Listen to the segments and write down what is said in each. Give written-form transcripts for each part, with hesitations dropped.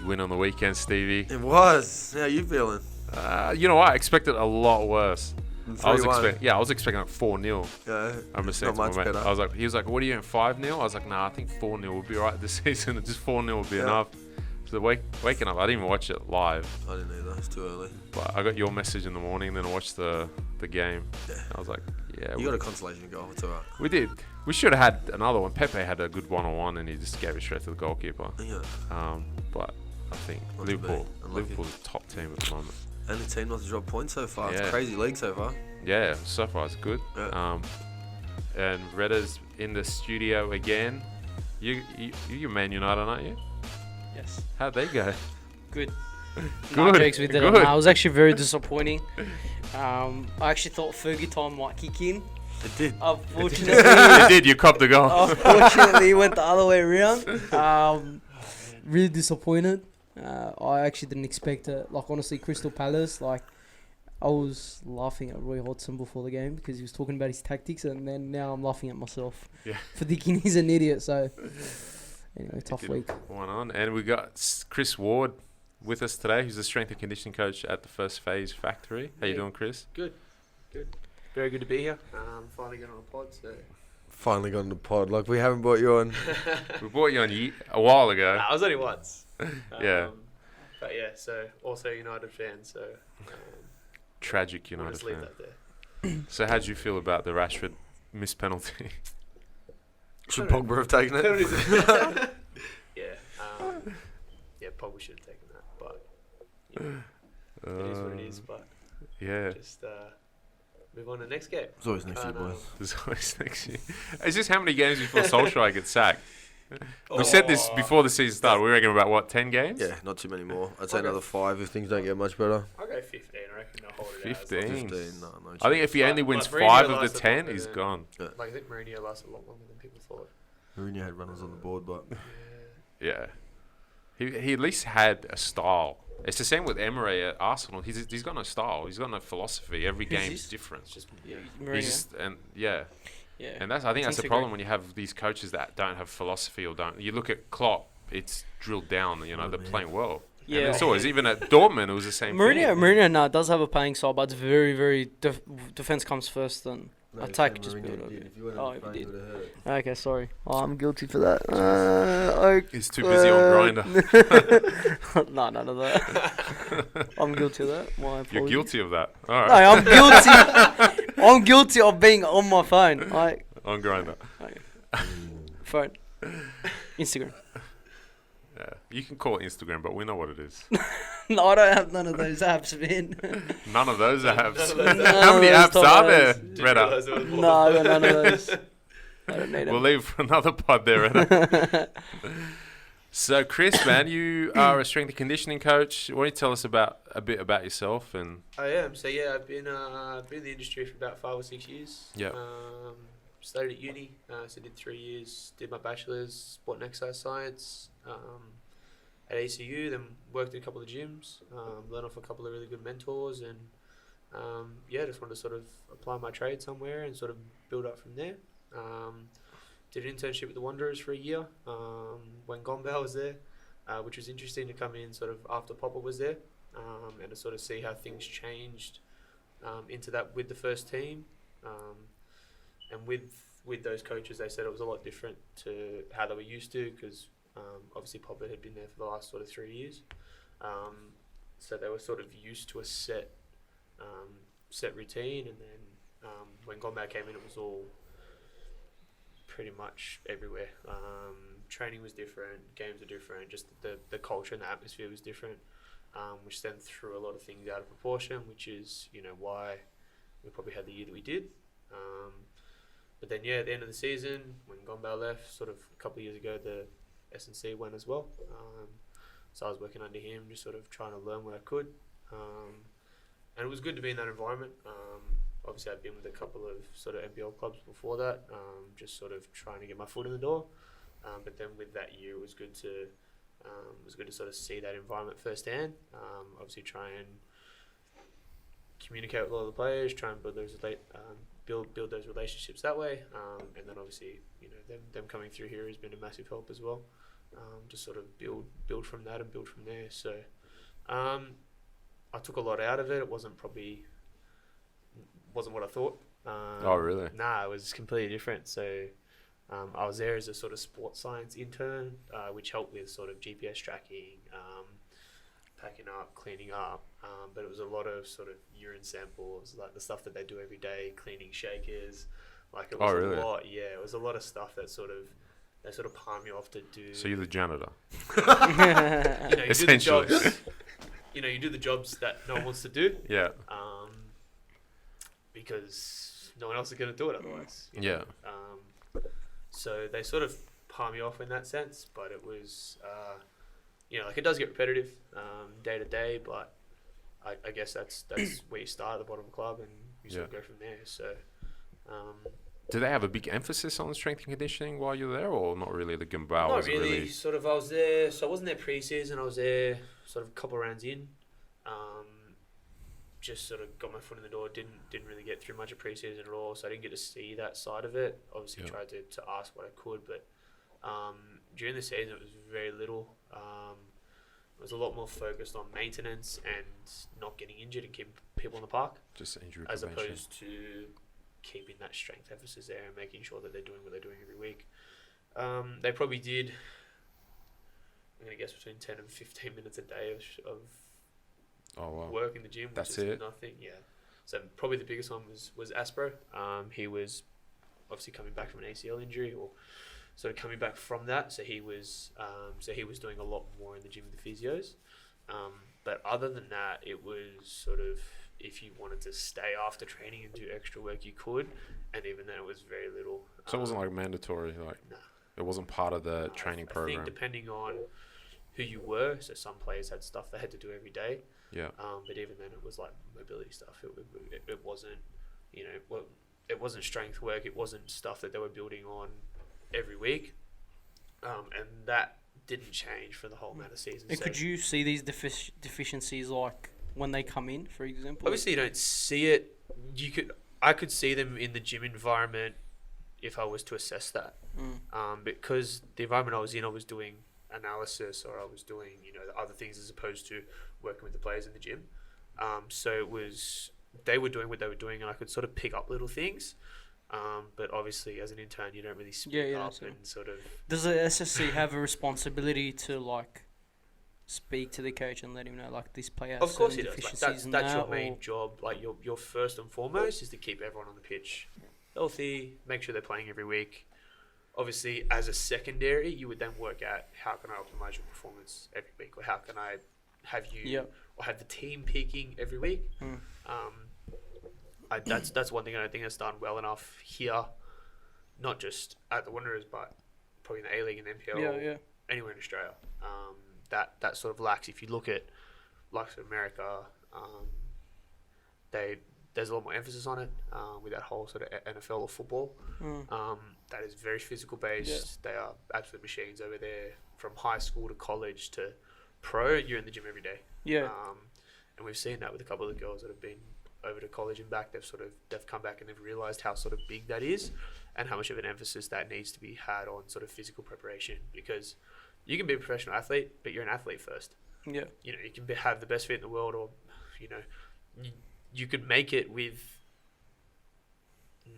win on the weekend, Stevie. It was. How you feeling? You know what? I expected a lot worse. I was 3-1. expecting like 4-0. Yeah. I remember saying Not to my much mate, better. he was like, what are you in, 5-0? I was like, nah, I think 4-0 would be alright this season. Just 4-0 would be enough. So waking up, I didn't even watch it live. I didn't either. It's too early. But I got your message in the morning, then I watched the game. Yeah. I was like, yeah. You got a consolation goal. It's alright. We did. We should have had another one. Pepe had a good one-on-one, and he just gave it straight to the goalkeeper. Yeah. But I think Not to be. Unlucky. Liverpool's the top team at the moment. Only team not to drop points so far. Yeah. It's a crazy league so far. Yeah, so far it's good. Yeah. And Retta's in the studio again. You're Man United, aren't you? Yes. How'd they go? Good. Good. Jokes, we did it. Good. It was actually very disappointing. I actually thought Fergie time might kick in. It did. Unfortunately, You did. You copped the goal. unfortunately, it went the other way around. Really disappointed. I actually didn't expect it. Like, honestly, Crystal Palace, like, I was laughing at Roy Hodgson before the game because he was talking about his tactics, and then now I'm laughing at myself for thinking he's an idiot. So, anyway, tough week. One on. And we got Chris Ward with us today. He's the strength and conditioning coach at the First Phase Factory. How you doing, Chris? Good. Very good to be here. Finally got on a pod, so. Finally got on the pod. Like, we haven't brought you on. We brought you on a while ago. I was only once. Yeah. But yeah, so also United fan, so. Tragic We'll United just leave fan. that there. So how'd you feel about the Rashford missed penalty? Should Pogba have taken it? Yeah. Yeah, Pogba should have taken that, but it is what it is. But Yeah. just move on to the next game. It's always next year, boys. There's always next year. It's just how many games before Solskjaer gets sacked? We said this before the season started. We reckon about, what, 10 games? Yeah, not too many more. I'd say Okay. another 5 if things don't get much better. I'll go 15. I reckon they'll hold it 15. 15, no. I think if he only But wins Mourinho 5 of the lasted 10, longer he's than- gone. Like, I think Mourinho lasted a lot longer than people thought. Mourinho had runners on the board, but Yeah. He at least had a style. It's the same with Emery at Arsenal. He's got no style. He's got no philosophy. Every Who's game's this? different. It's just Yeah, He's Mourinho. just, and Yeah. that's I think that's the Disagree. problem when you have these coaches that don't have philosophy or don't. You look at Klopp, it's drilled down. They're playing well. Yeah. And it's always even at Dortmund, it was the same Mourinho, thing. Mourinho, does have a playing style, but it's very, very defense comes first, then no, attack Sam just Mourinho build up. did. If you weren't Oh, on the he phone, did. you would have heard it. Okay, sorry. Oh, I'm guilty for that. He's too busy on Grinder. No, none of that. I'm guilty of that. My You're apologies. guilty of that. All No, right. I'm guilty. I'm guilty of being on my phone. Like On Grinder. phone, Instagram. Yeah. You can call it Instagram, but we know what it is. No, I don't have none of those apps, man. None of those apps. None of those How many None apps of those are there, Didn't Redder? realise there was more. No, I got none of those. I don't need We'll them. leave for another pod there, Redder. So, Chris, man, you are a strength and conditioning coach. Why don't you tell us a bit about yourself? And I am. So yeah, I've been in the industry for about 5 or 6 years. Yep. Started at uni, so did 3 years. Did my bachelor's, sport and exercise science, at ACU. Then worked in a couple of gyms. Learned off a couple of really good mentors, and just wanted to sort of apply my trade somewhere and sort of build up from there. Did an internship with the Wanderers for a year when Gombau was there, which was interesting to come in sort of after Popper was there, and to sort of see how things changed into that with the first team, and with those coaches. They said it was a lot different to how they were used to, because obviously Popper had been there for the last sort of 3 years, so they were sort of used to a set routine, and then when Gombau came in, it was all pretty much everywhere. Training was different, games were different, just the culture and the atmosphere was different, which then threw a lot of things out of proportion, which is, why we probably had the year that we did. But then, at the end of the season, when Gombau left, sort of a couple of years ago, the S&C went as well. So I was working under him, just sort of trying to learn what I could. And it was good to be in that environment. Obviously, I'd been with a couple of sort of NPL clubs before that, just sort of trying to get my foot in the door. But then with that year, it was good to sort of see that environment firsthand. Obviously, try and communicate with all the players, try and build those build those relationships that way. And then obviously, them coming through here has been a massive help as well. just sort of build from that and build from there. So I took a lot out of it. It wasn't what I thought. Oh, really? Nah, it was completely different. So I was there as a sort of sports science intern, which helped with sort of GPS tracking, packing up, cleaning up. But it was a lot of sort of urine samples, like the stuff that they do every day, cleaning shakers. Like it was Oh, really? a lot. Yeah, it was a lot of stuff that they sort of palm you off to do. So you're the janitor. You know, you do the Essentially. jobs. You do the jobs that no one wants to do. Yeah. Because no one else is going to do it otherwise. you know. Yeah. So they sort of palm you off in that sense, but it was, like it does get repetitive day to day, but I guess that's where you start at the bottom of the club and you sort of go from there. So, Do they have a big emphasis on strength and conditioning while you're there, or not really? The Gumbau not wasn't really. Sort of, I was there, so I wasn't there pre-season. I was there sort of a couple of rounds in. Just sort of got my foot in the door. Didn't really get through much of pre-season at all, so I didn't get to see that side of it. Obviously, Yeah. tried to ask what I could, but during the season it was very little. It was a lot more focused on maintenance and not getting injured and keeping people in the park, just injury as prevention. opposed to keeping that strength emphasis there and making sure that they're doing what they're doing every week. They probably did, I'm going to guess, between 10 and 15 minutes a day of Oh wow. work in the gym, which That's is it? nothing. Yeah. So probably the biggest one was Aspro. He was obviously coming back from an ACL injury, or sort of coming back from that. So he was doing a lot more in the gym with the physios. But other than that, it was sort of, if you wanted to stay after training and do extra work, you could, and even then it was very little. So it wasn't like mandatory, like Nah. it wasn't part of the training I program. think depending on who you were, so some players had stuff they had to do every day. Yeah. But even then, it was like mobility stuff. It wasn't, it wasn't strength work. It wasn't stuff that they were building on every week. And that didn't change for the whole amount of season. And So could you see these deficiencies like when they come in, for example? obviously, you don't see it. I could see them in the gym environment if I was to assess that. Because the environment I was in, I was doing analysis, or I was doing other things as opposed to working with the players in the gym. So they were doing what they were doing, and I could sort of pick up little things. But obviously, as an intern, you don't really speak up that's it. and sort of. Does the SSC have a responsibility to like speak to the coach and let him know like this player has Of course, he certain does. Like, deficiencies in that's that, your main or- job. Like your first and foremost is to keep everyone on the pitch healthy, make sure they're playing every week. Obviously, as a secondary, you would then work out how can I optimize your performance every week, or how can I have you Yep. or have the team peaking every week. Mm. That's one thing I don't think that's done well enough here, not just at the Wanderers, but probably in the A-League and NPL, Yeah. anywhere in Australia. That sort of lacks. If you look at likes of America, there's a lot more emphasis on it with that whole sort of NFL or football. That is very physical based. They are absolute machines over there. From high school to college to pro, you're in the gym every day. Yeah. And we've seen that with a couple of the girls that have been over to college and back. They've come back and they've realised how sort of big that is, and how much of an emphasis that needs to be had on sort of physical preparation. Because you can be a professional athlete, but you're an athlete first. Yeah. You can have the best fit in the world, or you could make it with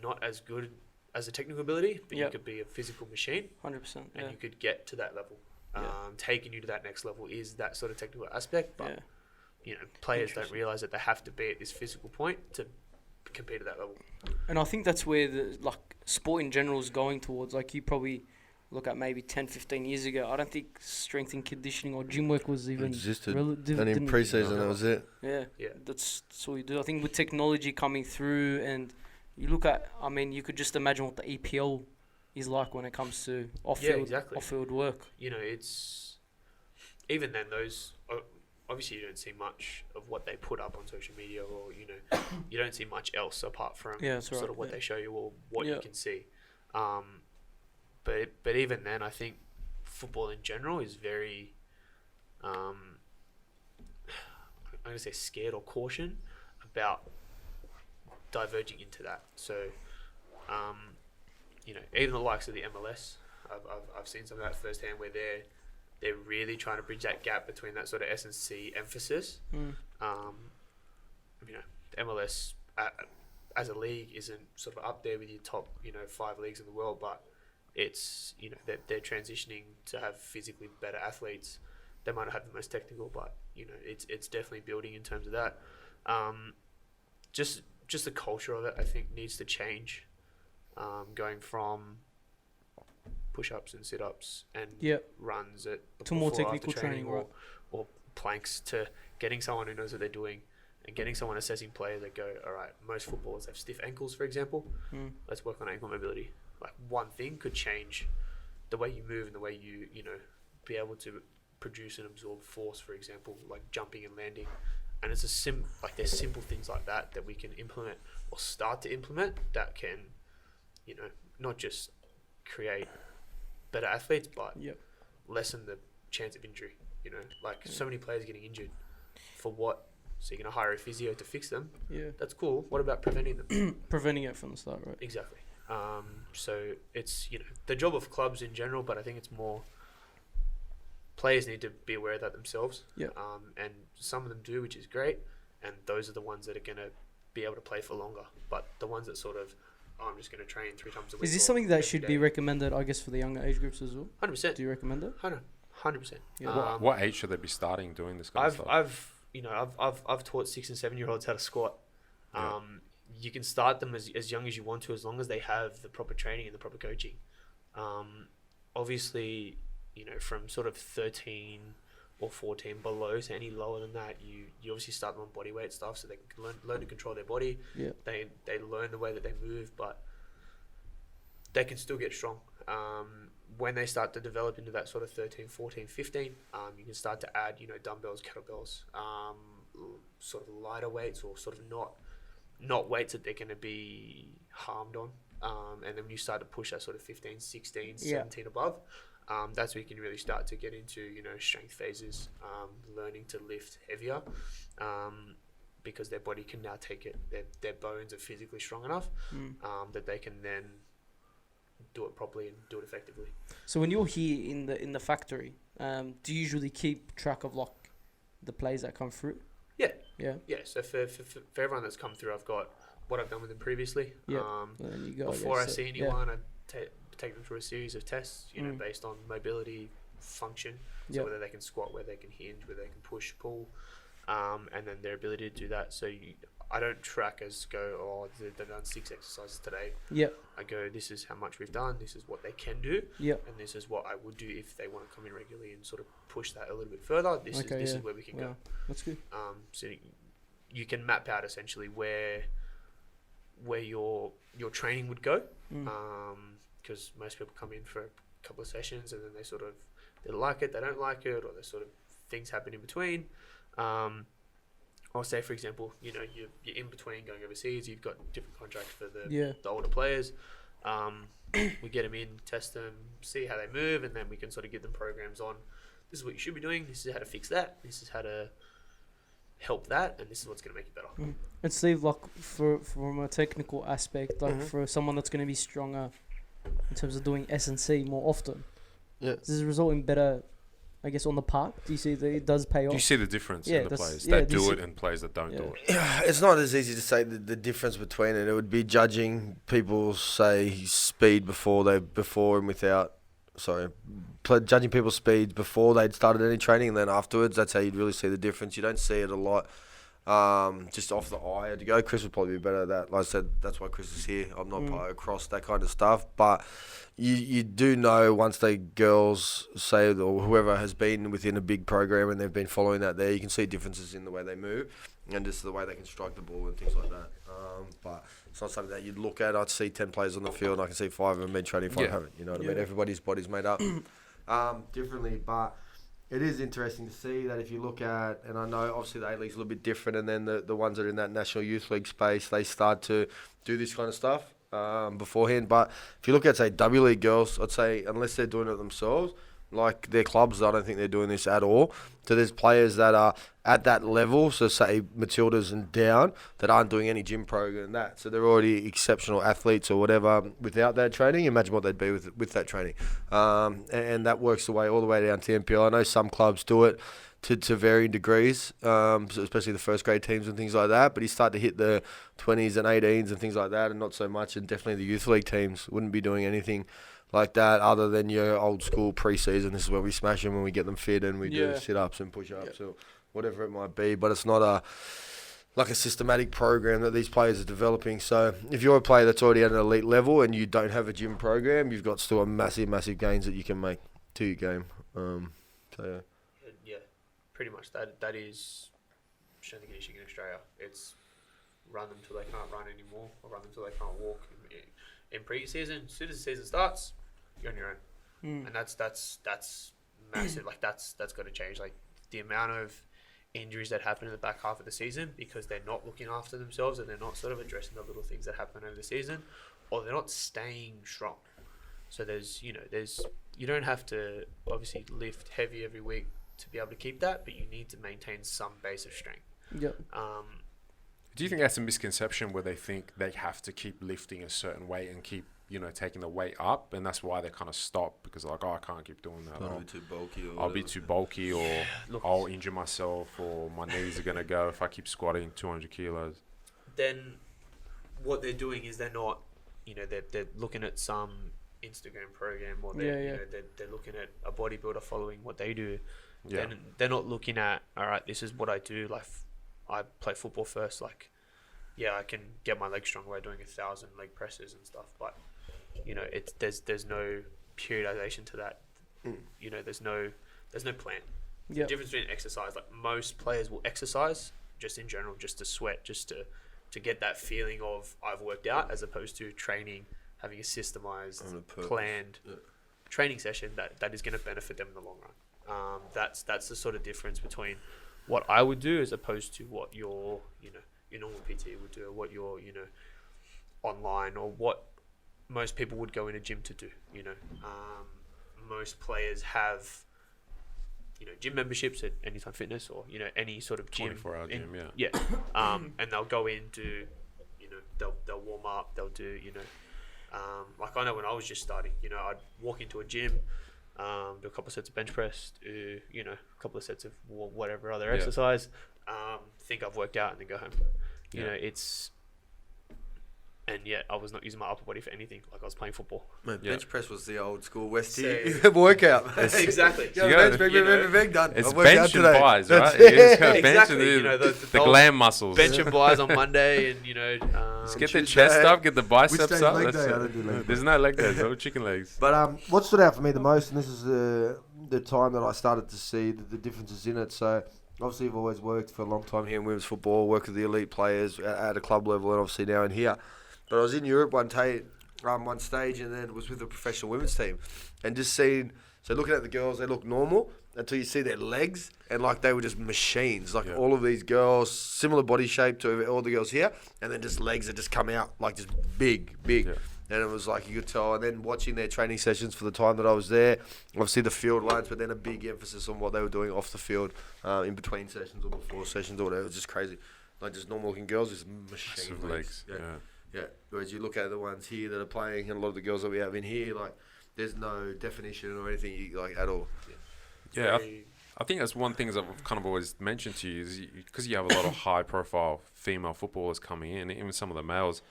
not as good as a technical ability, but you Yep. could be a physical machine, 100%. and Yeah. you could get to that level. Yeah. Taking you to that next level is that sort of technical aspect, but Yeah. players don't Interesting. realise that they have to be at this physical point to compete at that level. And I think that's where the sport in general is going towards. Like you probably look at maybe 10, 15 years ago. I don't think strength and conditioning or gym work was even existed. relative. And in didn't- pre-season, that was it. Yeah, Yeah. that's all you do. I think with technology coming through, and you look at, I mean, you could just imagine what the EPL is like when it comes to off-field, exactly. off-field work. It's even then those obviously you don't see much of what they put up on social media, or you don't see much else apart from Yeah, that's sort right, of what yeah. they show you or what Yeah. you can see. But even then, I think football in general is very I'm going to say scared or caution about diverging into that. So even the likes of the MLS, I've seen some of that firsthand, where they're they're really trying to bridge that gap between that sort of S&C emphasis. You know, the MLS as a league isn't sort of up there with your top, 5 leagues in the world, but it's, they're transitioning to have physically better athletes. They might not have the most technical, but it's definitely building in terms of that. Just the culture of it, I think, needs to change. Going from push-ups and sit-ups and runs to more before or after technical training, right? or planks, to getting someone who knows what they're doing and getting someone assessing players that go, all right, most footballers have stiff ankles, for example. Let's work on ankle mobility. Like, one thing could change the way you move and the way you be able to produce and absorb force, for example, like jumping and landing. And it's there's simple things like that we can implement or start to implement that can, not just create better athletes, but lessen the chance of injury. So many players getting injured. For what? So you're going to hire a physio to fix them? Yeah. That's cool. What about preventing them? Preventing it from the start, right? Exactly. So it's, the job of clubs in general, but I think it's more players need to be aware of that themselves. Yeah. And some of them do, which is great. And those are the ones that are going to be able to play for longer. But the ones that sort of, I'm just going to train 3 times a week. Is this something that should be recommended, I guess, for the younger age groups as well? 100%. Do you recommend it? 100%. Yeah. What age should they be starting doing this kind of stuff? I've taught 6 and 7 year olds how to squat. You can start them as young as you want to, as long as they have the proper training and the proper coaching. Obviously, from sort of 13 or 14 below to any lower than that, you obviously start them on body weight stuff so they can learn to control their body. Yeah. They learn the way that they move, but they can still get strong. When they start to develop into that sort of 13, 14, 15, you can start to add, dumbbells, kettlebells, sort of lighter weights, or sort of not weights that they're going to be harmed on. And then when you start to push that sort of 15, 16, 17 above, that's where you can really start to get into, strength phases, learning to lift heavier, because their body can now take it. Their bones are physically strong enough that they can then do it properly and do it effectively. So when you're here in the factory, do you usually keep track of like the plays that come through? Yeah. So for everyone that's come through, I've got what I've done with them previously. Then you go, Before I see anyone, I take them through a series of tests, based on mobility, function, so whether they can squat, whether they can hinge, whether they can push, pull, and then their ability to do that. So I don't track as they've done 6 exercises today. I go, this is how much we've done, this is what they can do, and this is what I would do if they want to come in regularly and sort of push that a little bit further. This is where we can go. That's good. So you can map out essentially where your training would go, because most people come in for a couple of sessions and then they like it, they don't like it, or there's sort of things happen in between. I'll say, for example, you're in between going overseas, you've got different contracts for the older players. We get them in, test them, see how they move, and then we can sort of give them programs on, this is what you should be doing, this is how to fix that, this is how to help that, and this is what's going to make you better. And Steve, like from a technical aspect, like for someone that's going to be stronger in terms of doing S&C more often, does this result in better, I guess, on the park? Do you see that it does pay off? Do you see the difference in the players that do it and players that don't do it? Yeah, it's not as easy to say the difference between it. It would be judging people's, say, speed judging people's speeds before they'd started any training, and then afterwards. That's how you'd really see the difference. You don't see it a lot just off the eye. To go, Chris would probably be better at that. Like I said, that's why Chris is here. I'm not across that kind of stuff, but you do know once the girls say, or whoever has been within a big program and they've been following that there, you can see differences in the way they move and just the way they can strike the ball and things like that. But it's not something that you'd look at. I'd see 10 players on the field and I can see 5 of them been training, 5 haven't. You know what I mean? Everybody's body's made up differently, but it is interesting to see that if you look at, and I know obviously the A-League's a little bit different, and then the ones that are in that National Youth League space, they start to do this kind of stuff beforehand. But if you look at, say, W League girls, I'd say unless they're doing it themselves, Like their clubs, I don't think they're doing this at all. So there's players that are at that level, so say Matildas and down, that aren't doing any gym program and that. So they're already exceptional athletes or whatever without that training. Imagine what they'd be with that training. And that works all the way down to NPL. I know some clubs do it to varying degrees, so especially the first grade teams and things like that. But you start to hit the 20s and 18s and things like that, and not so much. And definitely the youth league teams wouldn't be doing anything like that other than your old school pre-season. This is where we smash them when we get them fit and we do sit-ups and push-ups or whatever it might be. But it's not a systematic program that these players are developing. So if you're a player that's already at an elite level and you don't have a gym program, you've got still a massive gains that you can make to your game. Yeah, pretty much that is strength and conditioning in Australia. It's run them till they can't run anymore, or run them till they can't walk. In pre-season, as soon as the season starts, you're on your own, and that's massive. Like that's got to change. Like the amount of injuries that happen in the back half of the season because they're not looking after themselves and they're not sort of addressing the little things that happen over the season, or they're not staying strong. So you don't have to obviously lift heavy every week to be able to keep that, but you need to maintain some base of strength. Yep. Do you think that's a misconception where they think they have to keep lifting a certain weight and keep, taking the weight up, and that's why they kind of stop because they're like, I can't keep doing that. I'll be too bulky. I'll be too bulky, or I'll injure myself, or my knees are going to go if I keep squatting 200 kilos. Then what they're doing is they're not, they're looking at some Instagram program, or they're looking at a bodybuilder following what they do. Yeah. They're not looking at, all right, this is what I do. Like, I play football first. Like, yeah, I can get my legs strong by doing 1,000 leg presses and stuff. But, there's no periodization to that. There's no plan. The difference between exercise, like most players will exercise just in general, just to sweat, just to get that feeling of I've worked out, as opposed to training, having a systemized, planned training session that is going to benefit them in the long run. That's the sort of difference between what I would do as opposed to what your normal PT would do, or what your online, or what most people would go in a gym to do. Most players have gym memberships at Anytime Fitness, or any sort of gym, 24-hour gym, and they'll go in to they'll warm up, they'll do like I know when I was just starting, I'd walk into a gym, do a couple of sets of bench press, do a couple of sets of whatever other exercise, think I've worked out, and then go home. I was not using my upper body for anything. Like I was playing football. Bench press was the old school West Hill workout. Exactly. Done. It's bench and buys, right? Exactly. The glam muscles. Bench and buys on Monday, and just get the chest up, get the biceps up. Leg day? I don't do leg day. There's no leg days, all chicken legs. But what stood out for me the most, and this is the time that I started to see the differences in it. So obviously I've always worked for a long time here in women's football, worked with the elite players at a club level, and obviously now in here. But I was in Europe one stage, and then was with a professional women's team, and just looking at the girls, they look normal until you see their legs, and like they were just machines. Like all of these girls, similar body shape to all the girls here, and then just legs that just come out like just big. Yeah. And it was like you could tell. And then watching their training sessions for the time that I was there, obviously the field lines, but then a big emphasis on what they were doing off the field, in between sessions or before sessions or whatever. It was just crazy. Like just normal looking girls, just machine legs. Yeah. Whereas you look at the ones here that are playing, and a lot of the girls that we have in here, like there's no definition or anything like at all. Yeah, I think that's one thing that I've kind of always mentioned to you is because you have a lot of high-profile female footballers coming in, even some of the males.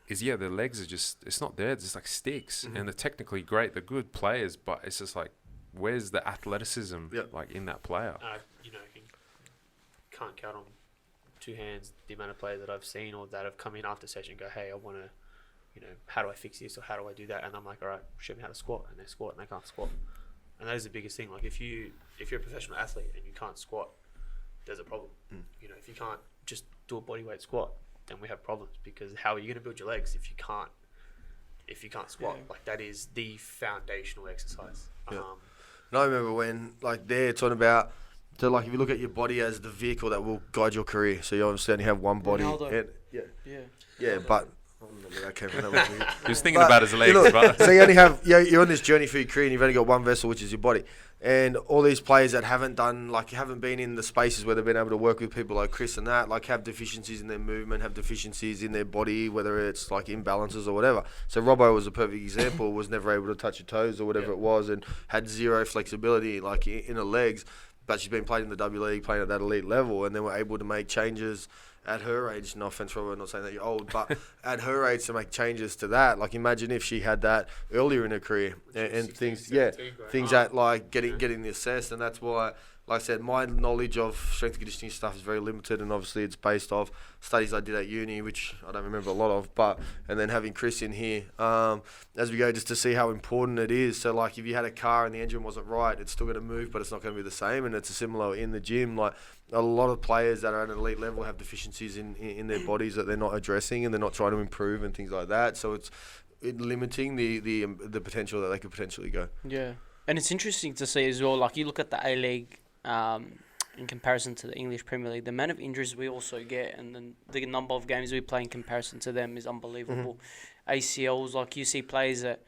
Their legs are it's not there. It's just like sticks, and they're technically great. They're good players, but it's just like, where's the athleticism like in that player? Can't count on two hands the amount of players that I've seen or that have come in after session and go, hey, I want to, how do I fix this or how do I do that? And I'm like, all right, show me how to squat. And they squat and they can't squat. And that is the biggest thing. Like if you're a professional athlete and you can't squat, there's a problem. If you can't just do a bodyweight squat, then we have problems, because how are you going to build your legs if you can't squat? Like that is the foundational exercise. And I remember when like they're talking about, so like if you look at your body as the vehicle that will guide your career, so you obviously only have one body. Ronaldo. But I don't know where that came from. That was weird. He was thinking But, about his legs, look, but so you only have you're on this journey for your career, and you've only got one vessel, which is your body. And all these players that haven't been in the spaces where they've been able to work with people like Chris and that, like have deficiencies in their movement, have deficiencies in their body, whether it's like imbalances or whatever. So Robbo was a perfect example, was never able to touch her toes or whatever it was, and had zero flexibility like in her legs. But she's been playing in the W League, playing at that elite level, and then we're able to make changes at her age. No offense, Robert, I'm not saying that you're old, but at her age to make changes to that. Like imagine if she had that earlier in her career and things, things that like getting assessed, and that's why. Like I said, my knowledge of strength and conditioning stuff is very limited, and obviously it's based off studies I did at uni, which I don't remember a lot of. But and then having Chris in here as we go, just to see how important it is. So like, if you had a car and the engine wasn't right, it's still going to move, but it's not going to be the same. And it's similar in the gym. Like a lot of players that are at an elite level have deficiencies in their bodies that they're not addressing, and they're not trying to improve and things like that. So it's limiting the potential that they could potentially go. Yeah, and it's interesting to see as well. Like you look at the A-League. In comparison to the English Premier League, the amount of injuries we also get and then the number of games we play in comparison to them is unbelievable. ACLs, like you see players that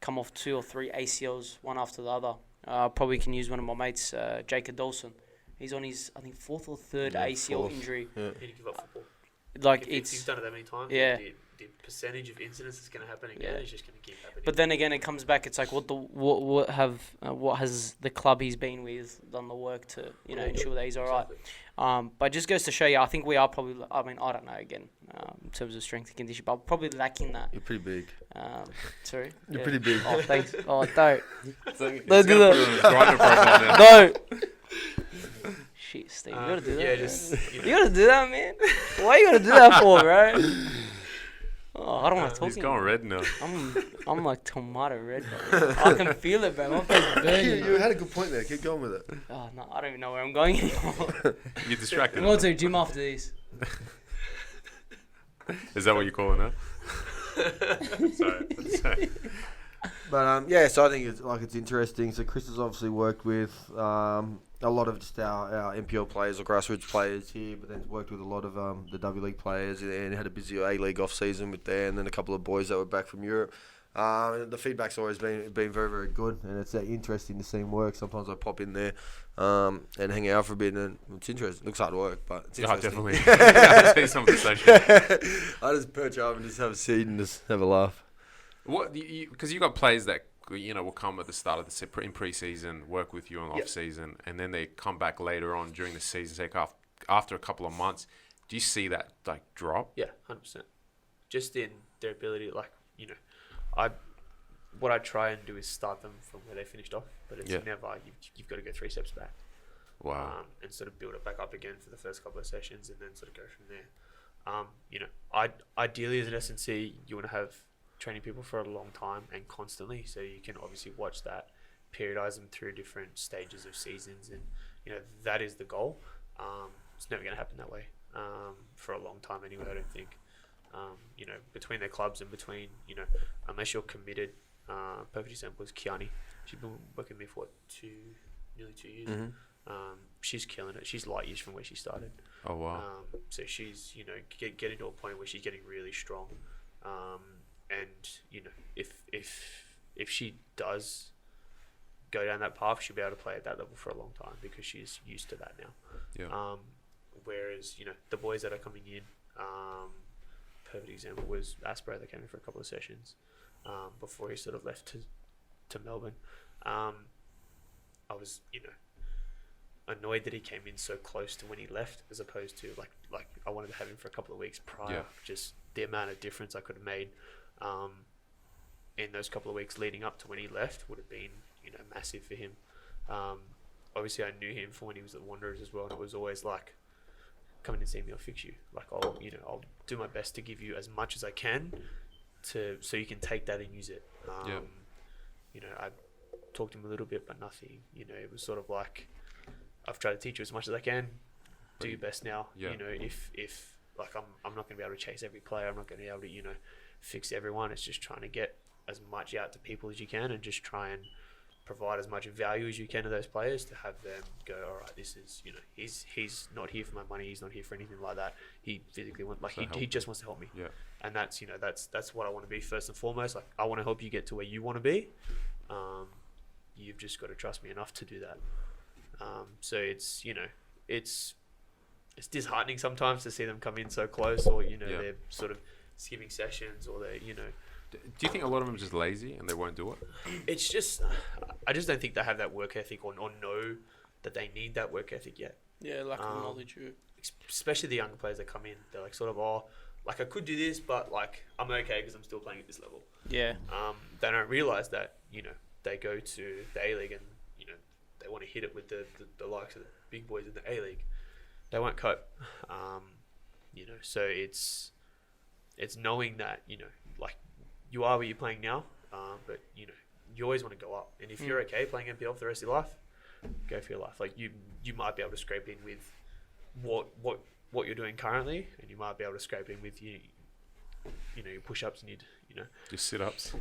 come off 2 or 3 ACLs, one after the other. Probably can use one of my mates, Jacob Dawson. He's on his, I think, 4th or 3rd ACL injury. Yeah. He didn't give up football. Like If he's done it that many times, yeah. the percentage of incidents that's going to happen again is just going to keep happening. But then again, it comes back. It's like what has the club he's been with done the work to ensure that he's all right. Exactly. But it just goes to show you, I think we are probably. I mean, I don't know again in terms of strength and condition, but probably lacking that. You're pretty big. Sorry, You're pretty big. Oh, thanks. Oh, don't. Don't do that. that. No. Shit, Steve, you gotta do that. Yeah, man. just You gotta do that, man. Why you gotta do that for, bro? Oh, I don't want to talk. He's going red now. I'm like tomato red, bro. I can feel it, bro. My face is burning. You had a good point there. Keep going with it. Oh no, I don't even know where I'm going anymore. You're distracted. I'm going to the gym after this. Is that what you're calling it? Sorry. But so I think it's interesting. So Chris has obviously worked with a lot of just our NPL players or grassroots players here, but then worked with a lot of the W League players, and had a busy A League off season with there, and then a couple of boys that were back from Europe. And the feedback's always been very, very good, and it's interesting to see him work. Sometimes I pop in there and hang out for a bit, and it's interesting. It looks hard work, but it's interesting. Definitely. Yeah, see some of the social. I just perch up and just have a seat and just have a laugh. What? Because you got players that will come at the start of the in pre-season, work with you on off season, and then they come back later on during the season. Say after a couple of months, do you see that like drop? Yeah, 100%. Just in their ability, what I try and do is start them from where they finished off, but it's never you've got to go 3 steps back. Wow. And sort of build it back up again for the first couple of sessions, and then sort of go from there. Ideally as an S&C, you want to have training people for a long time and constantly, so you can obviously watch that, periodize them through different stages of seasons, and that is the goal. It's never going to happen that way for a long time anyway, I don't think. Between their clubs and between, unless you're committed, perfect example is Kiani. She's been working with me for nearly 2 years. She's killing it. She's light years from where she started. Oh wow. So she's getting to a point where she's getting really strong. And if she does go down that path, she'll be able to play at that level for a long time because she's used to that now. Yeah. Whereas the boys that are coming in, perfect example was Aspro that came in for a couple of sessions before he sort of left to Melbourne. I was annoyed that he came in so close to when he left, as opposed to like I wanted to have him for a couple of weeks prior. Yeah. Just the amount of difference I could have made in those couple of weeks leading up to when he left would have been massive for him. Obviously I knew him from when he was at Wanderers as well, and it was always like, come in and see me, I'll fix you. Like I'll do my best to give you as much as I can so you can take that and use it. I talked to him a little bit, but nothing. It was sort of like, I've tried to teach you as much as I can. Do your best now. Yeah. If like I'm not going to be able to chase every player. I'm not going to be able to fix everyone. It's just trying to get as much out to people as you can, and just try and provide as much value as you can to those players to have them go, all right, this is, he's not here for my money, he's not here for anything like that. He physically he just wants to help me. Yeah. And that's, that's what I want to be first and foremost. Like, I want to help you get to where you want to be. You've just got to trust me enough to do that. So it's, it's disheartening sometimes to see them come in so close, or, they're sort of skipping sessions, or they're, Do you think a lot of them are just lazy and they won't do it? it's just, I just don't think they have that work ethic, or know that they need that work ethic yet. Yeah, lack of knowledge. Especially the younger players that come in, they're like sort of, I could do this, but like I'm okay because I'm still playing at this level. Yeah. They don't realize that, they go to the A-League and, they want to hit it with the likes of the big boys in the A-League. They won't cope. So it's knowing that, like, you are where you're playing now, but, you always want to go up. And if you're okay playing NPL for the rest of your life, go for your life. Like, you might be able to scrape in with what you're doing currently, and you might be able to scrape in with your push-ups and your sit-ups.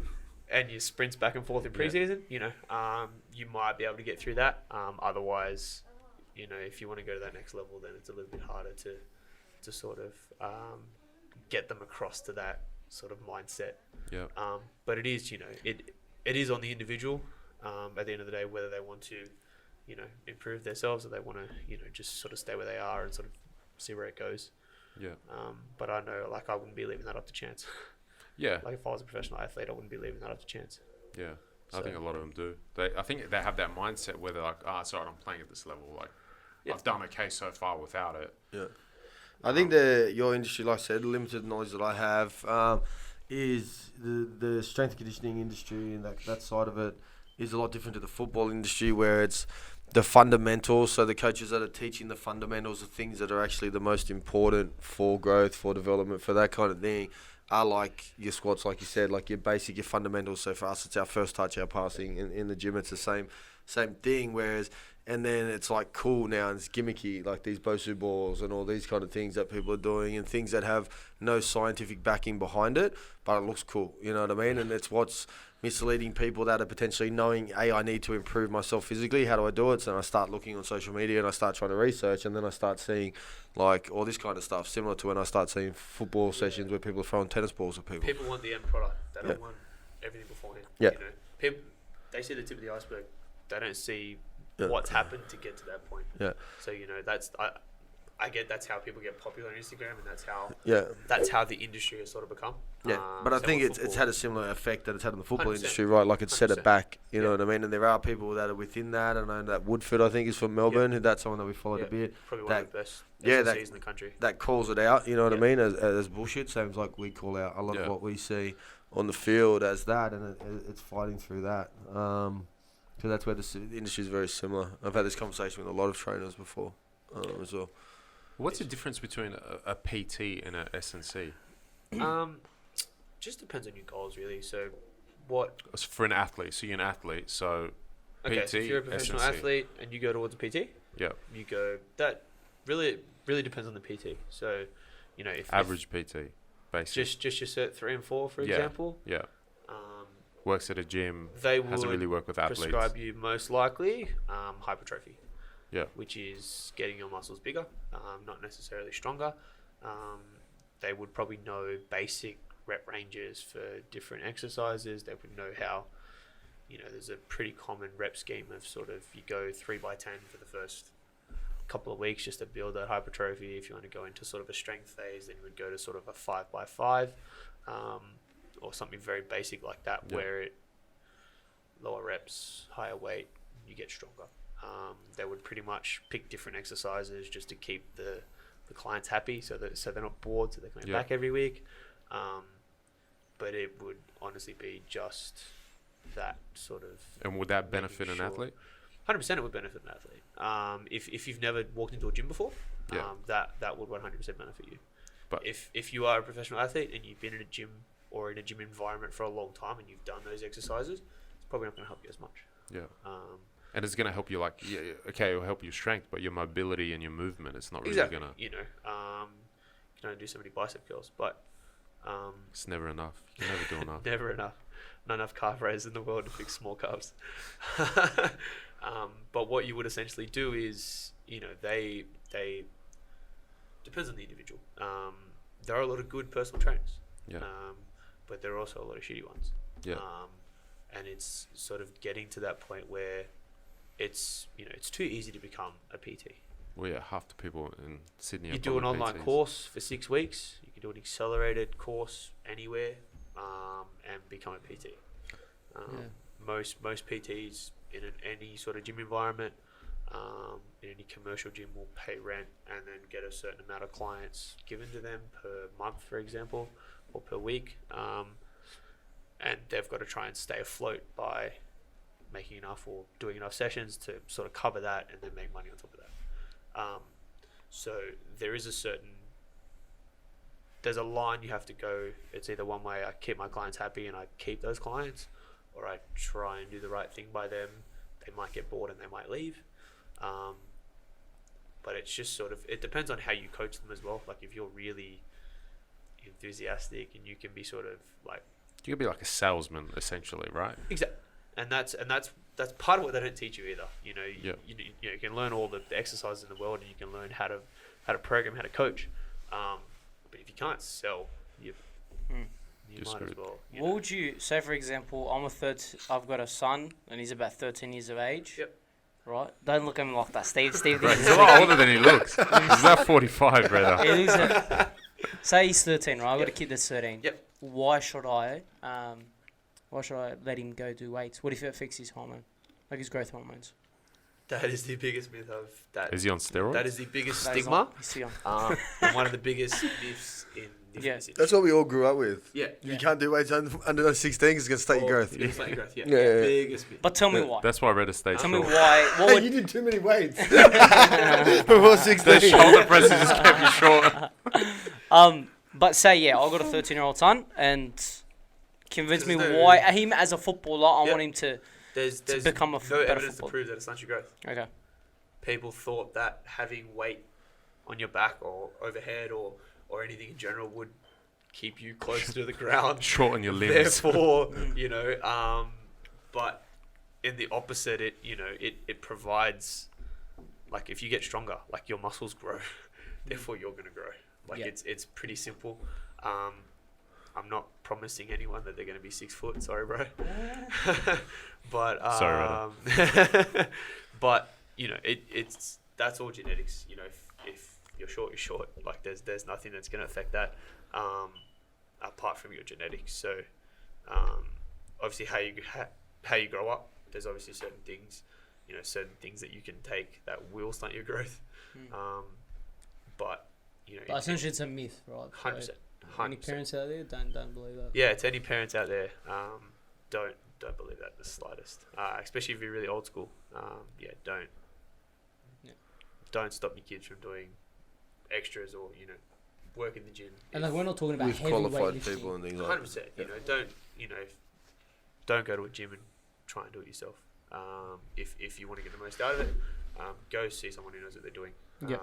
and your sprints back and forth in preseason. You might be able to get through that. Otherwise, if you want to go to that next level, then it's a little bit harder to sort of get them across to that sort of mindset. Yeah. But it is, it is on the individual at the end of the day, whether they want to, improve themselves, or they want to, just sort of stay where they are and sort of see where it goes. Yeah. But I know, like, I wouldn't be leaving that up to chance. Yeah. Like, if I was a professional athlete, I wouldn't be leaving that up to chance. Yeah. So, I think a lot of them do. I think they have that mindset where they're like, sorry, I'm playing at this level. Like, I've done okay so far without it. Yeah. I think your industry, like I said, limited knowledge that I have, is the strength and conditioning industry, and that side of it is a lot different to the football industry, where it's the fundamentals. So the coaches that are teaching the fundamentals, the things that are actually the most important for growth, for development, for that kind of thing, are like your squats, like you said, like your basic, your fundamentals. So for us, it's our first touch, our passing. In the gym, it's the same thing. Whereas, and then it's like cool now, and it's gimmicky, like these Bosu balls and all these kind of things that people are doing, and things that have no scientific backing behind it, but it looks cool. You know what I mean? And it's what's misleading people that are potentially knowing, I need to improve myself physically. How do I do it? So I start looking on social media and I start trying to research, and then I start seeing like all this kind of stuff, similar to when I start seeing football sessions where people are throwing tennis balls at people. People want the end product. They don't want everything beforehand. Yeah. People, they see the tip of the iceberg. They don't see what's happened to get to that point. Yeah. So that's I get that's how people get popular on Instagram, and that's how the industry has sort of become. Yeah, but I think it's had a similar effect that it's had on the football industry, right? Like it's set it 100%. back, you know what I mean? And there are people that are within that. I know that Woodford, I think, is from Melbourne. Who That's someone that we followed a bit. Probably one of the best that- in the country. That calls it out, you know what I mean, as bullshit. Seems like we call out a lot of what we see on the field as that, and it's fighting through that. Because that's where the industry is very similar. I've had this conversation with a lot of trainers before as well. What's the difference between a PT and a S&C? Just depends on your goals, really. So, what? For an athlete, so you're an athlete, so Okay, PT, so if you're a professional S&C. athlete and you go towards a PT, Yeah. you go. That really depends on the PT. So, if Average PT, basically. just your cert 3 and 4, for Yeah. example, Yeah. Works at a gym. they Hasn't would really worked with athletes. prescribe you most likely hypertrophy. Yeah. Which is getting your muscles bigger, not necessarily stronger. They would probably know basic rep ranges for different exercises. They would know how, there's a pretty common rep scheme of sort of you go 3x10 for the first couple of weeks just to build that hypertrophy. If you want to go into sort of a strength phase, then you would go to sort of a 5x5 or something very basic like that, where it lower reps, higher weight, you get stronger. They would pretty much pick different exercises just to keep the clients happy, so they're not bored, so they're coming back every week. But it would honestly be just that sort of. And would that benefit an athlete? 100% it would benefit an athlete. If you've never walked into a gym before, that would 100% benefit you. But if you are a professional athlete and you've been in a gym or in a gym environment for a long time and you've done those exercises, it's probably not going to help you as much. Yeah. And it's going to help you, it'll help your strength, but your mobility and your movement, it's not really going to. You can only do so many bicep curls, but It's never enough. You can never do enough. never enough. not enough calf raisers in the world to fix small calves. But what you would essentially do is, they depends on the individual. There are a lot of good personal trainers, Yeah. but there are also a lot of shitty ones. Yeah. And it's sort of getting to that point where it's too easy to become a PT. Well, yeah, half the people in Sydney. You are do an probably online PTs. course for 6 weeks. You can do an accelerated course anywhere, and become a PT. Most PTs in any sort of gym environment, in any commercial gym, will pay rent and then get a certain amount of clients given to them per month, for example, or per week. And they've got to try and stay afloat by making enough or doing enough sessions to sort of cover that and then make money on top of that. So there's a line you have to go. It's either one way: I keep my clients happy and I keep those clients, or I try and do the right thing by them. They might get bored and they might leave. But it's just sort of, it depends on how you coach them as well. Like if you're really enthusiastic and you can be sort of like, You could be like a salesman, essentially, right? exactly, and that's part of what they don't teach you either. Yeah. You can learn all the exercises in the world, and you can learn how to program, how to coach. But if you can't sell, you You're might as screwed. well. What would you say, for example, I've got a son and he's about 13 years of age. Yep. Right? Don't look at him like that, Steve. Steve Right, thinks he's a lot older than he looks. He's about 45, brother. he looks at, say he's 13, right? I've got a kid that's 13. Yep. Why should I let him go do weights? What if it affects his hormone, like his growth hormones? That is the biggest myth of that. Is he on steroids? That is the biggest That is stigma, not- he's young. and one of the biggest myths in the Yeah. fitness That's industry. what we all grew up with. Yeah. You can't do weights under 16 because it's going to stunt your growth. It's gonna stunt your growth. Yeah. Yeah. Biggest myth. But tell me why. That's why Reddit stays Tell me short. why. What Hey, would you did too many weights before 16. The shoulder presses just kept you short. But say, I've got a 13-year-old son, and convince me There's no- why him as a footballer, I Yep. want him to There's become a no better evidence to footballer. prove that it stunts your growth. Okay. People thought that having weight on your back or overhead or anything in general would keep you closer to the ground. Shorten your limbs. Therefore, but in the opposite, it provides, like, if you get stronger, like, your muscles grow, therefore you're gonna grow. Like, Yeah. it's pretty simple. I'm not promising anyone that they're gonna be 6 foot. Sorry, bro. But Sorry, but that's all genetics. If you're short, you're short. Like, there's nothing that's gonna affect that, apart from your genetics. So, obviously, how you grow up, there's obviously certain things that you can take that will stunt your growth. But But essentially, it's a myth, right? 100%. Any parents out there, don't believe that. Yeah, to any parents out there, don't believe that in the slightest. Especially if you're really old school. Don't stop your kids from doing extras or work in the gym. And like, we're not talking about With heavy qualified weightlifting. people and things like that. 100%. Yeah. Don't go to a gym and try and do it yourself. If you want to get the most out of it, go see someone who knows what they're doing. Yep.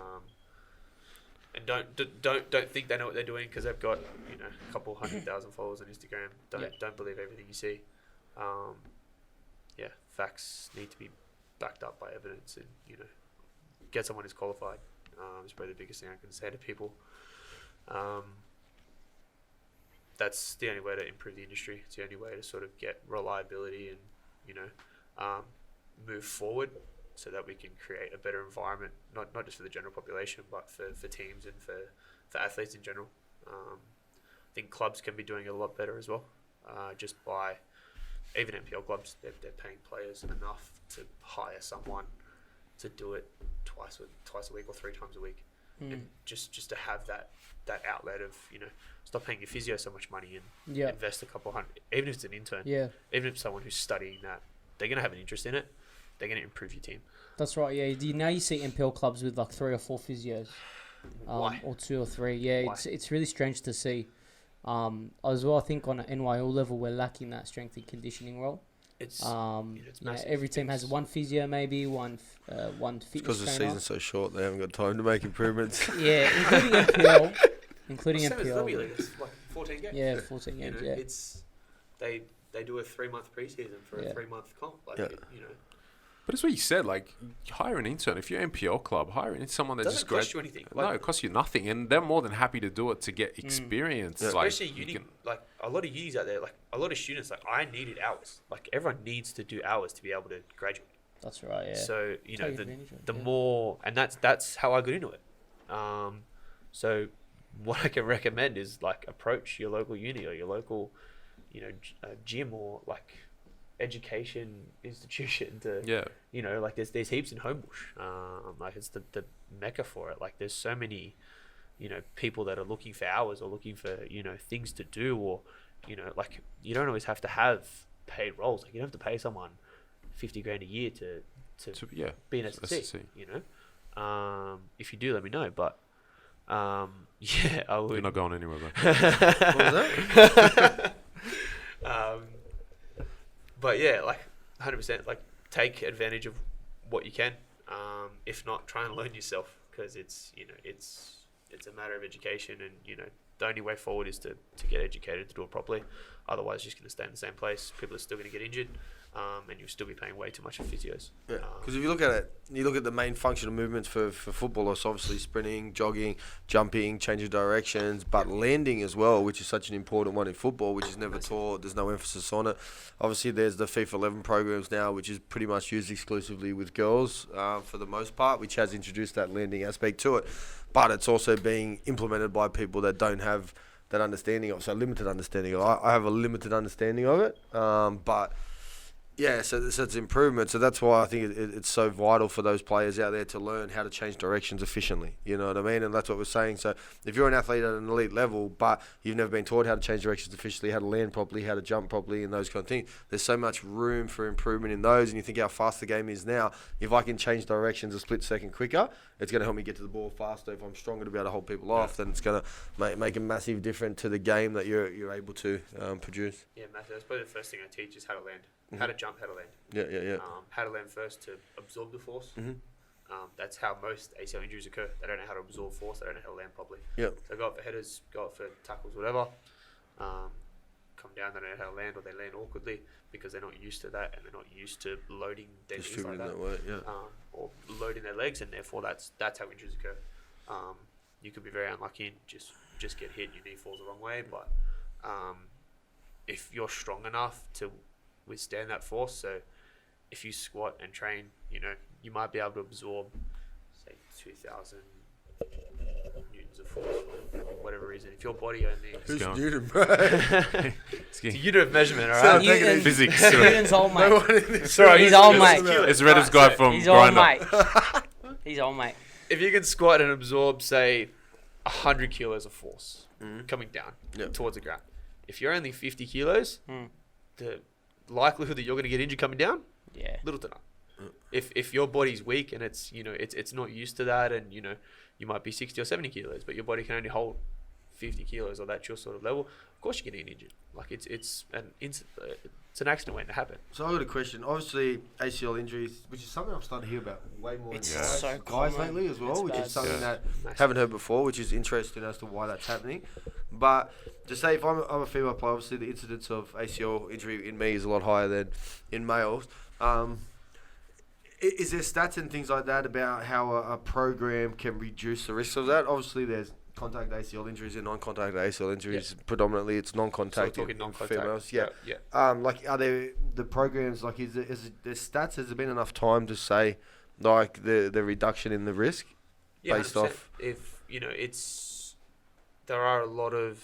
And don't think they know what they're doing because they've got a couple 100,000 followers on Instagram. Don't believe everything you see. Facts need to be backed up by evidence, and get someone who's qualified. Is probably the biggest thing I can say to people. That's the only way to improve the industry. It's the only way to sort of get reliability and move forward, so that we can create a better environment, not just for the general population, but for teams and for athletes in general. I think clubs can be doing it a lot better as well, just by even NPL clubs, they're paying players enough to hire someone to do it twice a week or 3 times a week, and just to have that outlet of stop paying your physio so much money and Yeah. invest a couple hundred, even if it's an intern, Yeah, even if it's someone who's studying that, they're gonna have an interest in it. They're gonna improve your team. that's right. Yeah, now you see NPL clubs with like 3 or 4 physios, Why? or 2 or 3. Yeah, Why? it's really strange to see. As well, I think on an NYL level, we're lacking that strength and conditioning role. It's It's massive. every team has It's- one physio, maybe one fitness Because the trainer. season's so short, they haven't got time to make improvements. Yeah, including NPL. Including Same as NPL. W League, it's like 14 games. Yeah, 14 games. Yeah. It's they they do a 3-month preseason for Yeah. a 3-month comp. Like, Yeah. you know, But it's what you said. Like, hire an intern. If you're NPL club, hire in someone that it doesn't just cost you anything. No, it costs you nothing, and they're more than happy to do it to get experience. Yeah. Like, Especially you uni, can- like a lot of unis out there, like a lot of students, like I needed hours. Like everyone needs to do hours to be able to graduate. That's right. Yeah. So you know, Take the advantage of it, the yeah. more, and that's how I got into it. So what I can recommend is like approach your local uni or your local, you know, gym or like education institution to, yeah. you know, like there's heaps in Homebush. Like it's the mecca for it. Like there's so many, you know, people that are looking for hours or looking for, you know, things to do, or, you know, like you don't always have to have paid roles. Like you don't have to pay someone 50 grand a year to So, yeah. be an SSC, SSC. you know. If you do, let me know. But yeah, I You're would. not going anywhere, though. What was that? But yeah, like 100%, like take advantage of what you can. If not, try and learn yourself, because it's, you know, it's a matter of education, and you know the only way forward is to get educated to do it properly. Otherwise, you're just going to stay in the same place. People are still going to get injured, and you'll still be paying way too much for physios. Yeah, because if you look at it, you look at the main functional movements for footballers, obviously sprinting, jogging, jumping, changing directions, but landing as well, which is such an important one in football, which is never taught. There's no emphasis on it. Obviously, there's the FIFA 11 programs now, which is pretty much used exclusively with girls for the most part, which has introduced that landing aspect to it. But it's also being implemented by people that don't have that understanding of, so limited understanding of it. I have a limited understanding of it, but yeah, so it's improvement. So that's why I think it's so vital for those players out there to learn how to change directions efficiently. You know what I mean? And that's what we're saying. So if you're an athlete at an elite level, but you've never been taught how to change directions efficiently, how to land properly, how to jump properly, and those kind of things, there's so much room for improvement in those. And you think how fast the game is now. If I can change directions a split second quicker, it's going to help me get to the ball faster. If I'm stronger to be able to hold people off, then it's going to make a massive difference to the game that you're able to produce. Yeah, Matthew, that's probably the first thing I teach is how to land, how to jump, how to land. Yeah. How to land first to absorb the force. Mhm. That's how most ACL injuries occur. They don't know how to absorb force. They don't know how to land properly. Yep. So go up for headers, go up for tackles, whatever. Come down, they don't know how to land, or they land awkwardly because they're not used to that, and they're not used to loading their knees like Distributing that. that way, yeah. Or loading their legs, and therefore that's how injuries occur. You could be very unlucky and just get hit, your knee falls the wrong way, but if you're strong enough to withstand that force, so if you squat and train, you know, you might be able to absorb, say, 2,000 newtons of force for whatever reason. If your body only... Who's going. Newton, bro? It's a unit of measurement, So alright? take it Newton- easy. Physics. Sorry. Newton's old mate. No one in this Sorry, room he's is old, listening mate. to that. It's Reddit's guy from He's old Grindr. mate. He's old mate. If you can squat and absorb, say, 100 kilos of force coming down Yep. towards the ground, if you're only 50 kilos, Mm. the likelihood that you're going to get injured coming down, Yeah. little to none. If your body's weak and it's, you know, it's not used to that, and you know you might be 60 or 70 kilos, but your body can only hold 50 kilos, or that's your sort of level, of course you're getting injured. Like it's an accident waiting to happen. So I've got a question. Obviously, ACL injuries, which is something I'm starting to hear about way more It's in guys, so guys common. lately as well, It's which bad. is something Yeah. that Massive. haven't heard before, which is interesting as to why that's happening. But to say if I'm a female player, obviously the incidence of ACL injury in me is a lot higher than in males. Is there stats and things like that about how a program can reduce the risk of that? Obviously, there's contact ACL injuries and non-contact ACL injuries. Predominantly, it's So we're non-contact talking in non-contact. females. Yeah. Yeah. Like, are there the programs, like, is there stats? Has there been enough time to say, like, the reduction in the risk? Yeah, based 100%. off- If you know, there are a lot of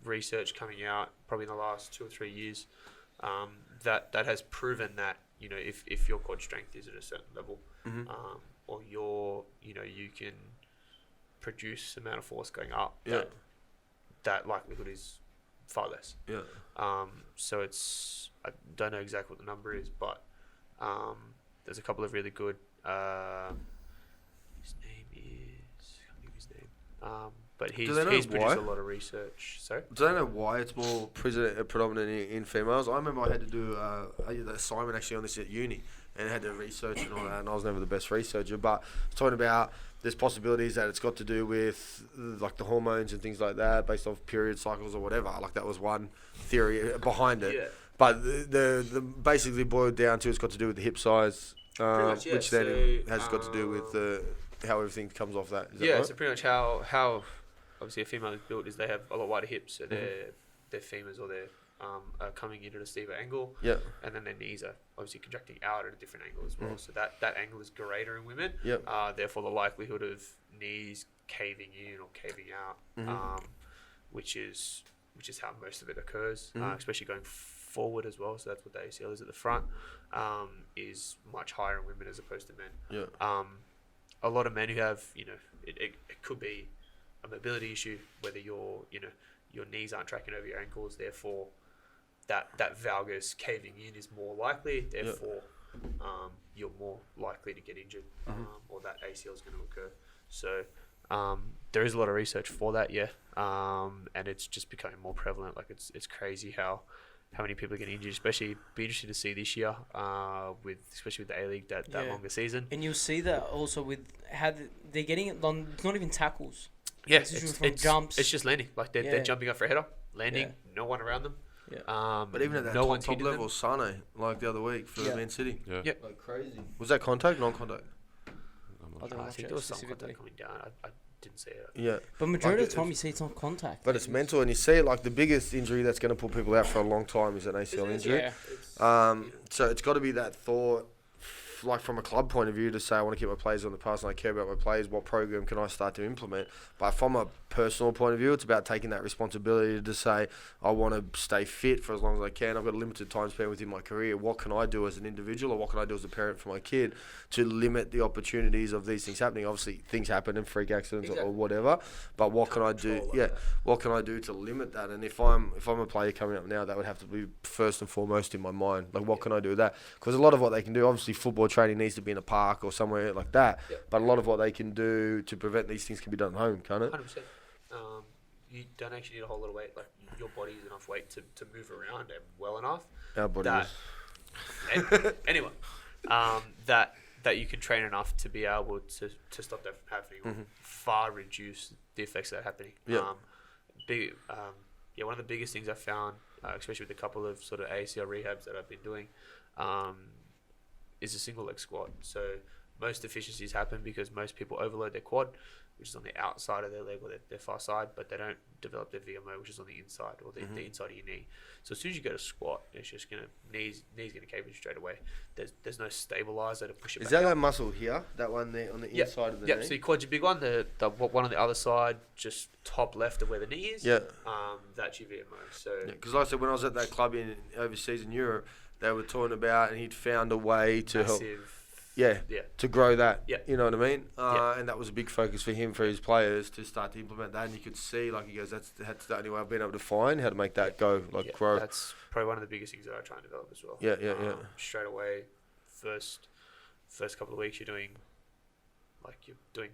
research coming out probably in the last 2 or 3 years that has proven that, you know, if your quad strength is at a certain level, or you can produce amount of force going up, Yeah. that likelihood is far less. Yeah. So I don't know exactly what the number is, but there's a couple of really good. His name is, I can't think of his name. But he's they know produced why? a lot of research. Sorry. Do I know why it's more predominant in females? I remember I had to do an assignment actually on this at uni, and I had to research and all that, and I was never the best researcher, but it's talking about there's possibilities that it's got to do with like the hormones and things like that based off period cycles or whatever. Like that was one theory behind it. Yeah. But the basically boiled down to it's got to do with the hip size, much, yeah. which then So, has got to do with how everything comes off that. Is that Yeah, right? so pretty much how obviously a female is built is they have a lot wider hips, so their femurs or their are coming in at a steeper angle, Yeah. and then their knees are obviously contracting out at a different angle as well. So that angle is greater in women. Yep. Therefore, the likelihood of knees caving in or caving out, which is how most of it occurs, especially going forward as well. So that's what the ACL is at the front, is much higher in women as opposed to men. Yeah. A lot of men who have, it could be a mobility issue, whether your knees aren't tracking over your ankles, therefore that valgus caving in is more likely, therefore you're more likely to get injured, or that ACL is going to occur. So there is a lot of research for that, and it's just becoming more prevalent. Like it's crazy how many people are getting injured, especially be interested to see this year, especially with the A-League, that longer season. And you'll see that also with how they're getting it on, it's not even tackles. Yeah, It's just from jumps. It's just landing. Like they're jumping up for a header, landing, no one around them. Yeah. But even at that no one's top hitting level, Sane, like the other week for Man City. Yeah. Yep. Like crazy. Was that contact, non-contact? I don't I watch think it there was some specifically. contact coming down. I didn't see it. Yeah. But majority Like of the time you see it's not contact. But it's mental, and you see it like the biggest injury that's going to put people out for a long time is an ACL injury. Yeah. So it's got to be that thought, like from a club point of view, to say I want to keep my players on the pass and I care about my players. What program can I start to implement? But from a personal point of view, it's about taking that responsibility to say I want to stay fit for as long as I can. I've got a limited time span within my career. What can I do as an individual, or what can I do as a parent for my kid to limit the opportunities of these things happening? Obviously, things happen and freak accidents or whatever. But what can I do? Yeah, what can I do to limit that? And if I'm a player coming up now, that would have to be first and foremost in my mind. Like, what can I do with that? Because a lot of what they can do, obviously, football training needs to be in a park or somewhere like that. Yep. But a lot of what they can do to prevent these things can be done at home, can't it? 100%. You don't actually need a whole lot of weight. Like your body is enough weight to move around and well enough. Our body That anyway, that you can train enough to be able to stop that from happening, or far reduce the effects of that happening. Yeah. One of the biggest things I found, especially with a couple of sort of ACL rehabs that I've been doing, is a single leg squat. So most deficiencies happen because most people overload their quad, which is on the outside of their leg or their far side, but they don't develop their VMO, which is on the inside or the inside of your knee. So as soon as you go to squat, it's just gonna knees gonna cave in straight away. There's no stabilizer to push it is back. that muscle here? That one there on the inside of the Yep. knee? So your quad's your big one. The one on the other side, just top left of where the knee is. Yeah. That's your VMO. So Because like I said, when I was at that club in overseas in Europe, they were talking about, and he'd found a way to help. massive. Yeah, Yeah. to grow that. Yeah. You know what I mean? Yeah. And that was a big focus for him, for his players, to start to implement that. And you could see, like he goes, that's the only way I've been able to find how to make that go, like grow. That's probably one of the biggest things that I try and develop as well. Yeah. Straight away, first couple of weeks, you're doing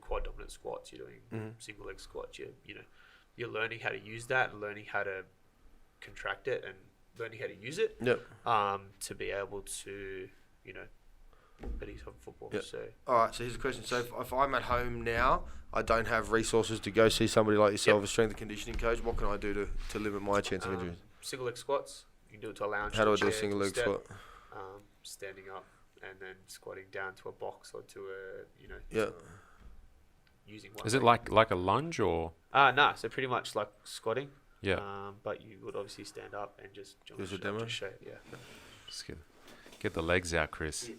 quad dominant squats. You're doing single leg squats. You're learning how to use that and learning how to contract it and learning how to use it. Yep. To be able to at least have football. Yep. So All right, so here's a question. So if I'm at home now, I don't have resources to go see somebody like yourself, a strength and conditioning coach, what can I do to limit my chance of injuries? single leg squats. You can do it to a lounge. How do I to do a chair, single to leg step, squat? Standing up and then squatting down to a box or to a Yeah. using one. Is it leg. like a lunge or? Nah, so pretty much like squatting. Yeah. But you would obviously stand up and just jump. There's a demo? Just show, yeah. Just get the legs out, Chris.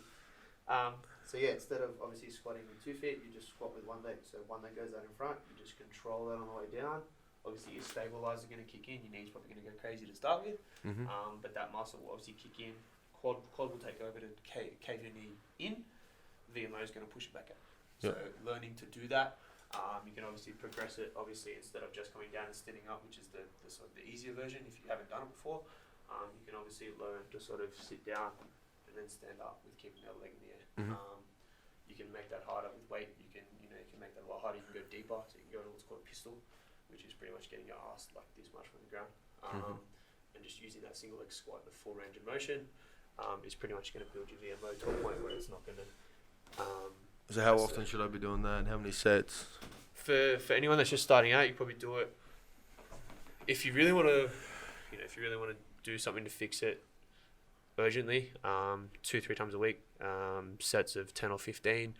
So instead of obviously squatting with 2 feet, you just squat with one leg. So one leg goes out in front, you just control that on the way down. Obviously your stabilizer going to kick in, your knee's probably going to go crazy to start with, but that muscle will obviously kick in. Quad will take over to cave your knee in. VMO is going to push it back out. So learning to do that, you can obviously progress it. Obviously instead of just coming down and standing up, which is the sort of the easier version if you haven't done it before, you can obviously learn to sort of sit down and then stand up with keeping that leg in the air. You can make that harder with weight. You can make that a lot harder. You can go deeper, so you can go to what's called a pistol, which is pretty much getting your ass like this much from the ground, and just using that single leg squat, the full range of motion, is pretty much going to build your VMO to a point where it's not going to. So how often should I be doing that? How many sets? For anyone that's just starting out, you probably do it. If you really want to, do something to fix it, urgently, 2-3 times a week, sets of 10 or 15.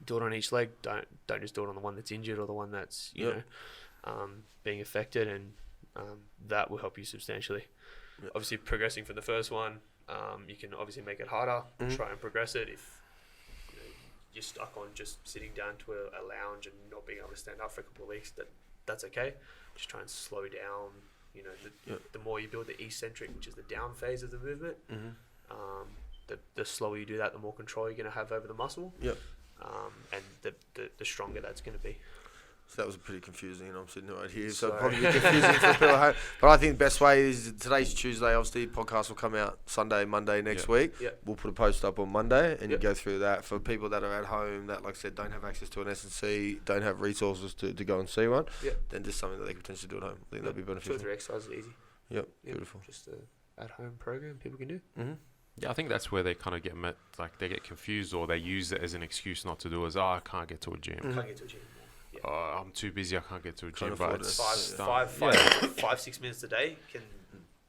Do it on each leg. Don't just do it on the one that's injured or the one that's you know being affected, and that will help you substantially. Obviously, progressing from the first one, you can obviously make it harder. Try and progress it. If you know, you're stuck on just sitting down to a lounge and not being able to stand up for a couple of weeks, that's okay. Just try and slow down. You know, the more you build the eccentric, which is the down phase of the movement, the slower you do that, the more control you're going to have over the muscle. And the stronger that's going to be. So that was pretty confusing, and I'm sitting right here, so it'll probably be confusing for people at home. But I think the best way is, today's Tuesday, obviously, podcast will come out Sunday, Monday next week. We'll put a post up on Monday, and you go through that. For people that are at home that, like I said, don't have access to an S&C, don't have resources to go and see one, then just something that they could potentially do at home. I think that'd be beneficial. 2 or 3 exercises is easy. Beautiful. Just an at-home program people can do. Yeah, I think that's where they kind of get met, like they get confused, or they use it as an excuse not to do it. I can't get to a gym. Can't get to a gym. I'm too busy, I can't get to a gym. Can't But afford it's it. 5-6 minutes a day can